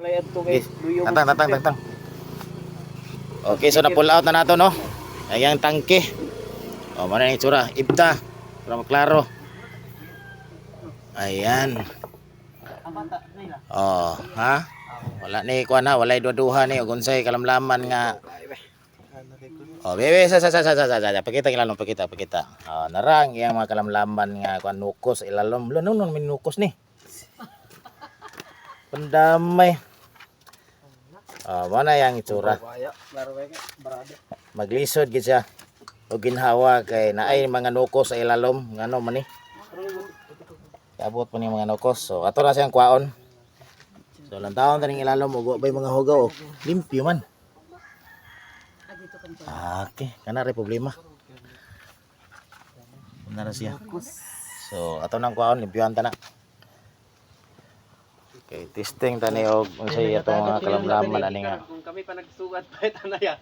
Okay. Tantang. Okay, so na-pull out na nato, no? Ayan tangke. O, mana yung itsura. Ibta. Para maklaro. Ayan. Oh, ha? Wala ni kuan ha, walay duha ni og unsay kalamlaman nga. Oh, bebe sa. Pakita ilalom, pakita. Oh, narang yang mga kalamlaman nga kuan nukos ilalom. Nun min nukos ni. Pandamay. Oh, mana yang itsura. Maglisod gid siya. O ginhawa kay naay mga nukos sa ilalom, ngano man ni. Abot pa ni mga nukos. So ato na siyang kwaon. So lantaon taning ilalom ug bay mga hugaw, limpyo man. Okay, kana ray problema. Nara siya. So ato nang kwaon limpyoan ta na. Okay, testing tani og unsay ato mga kalamlaman ani nga. Kung kami pa nagsugat pa ita na ya.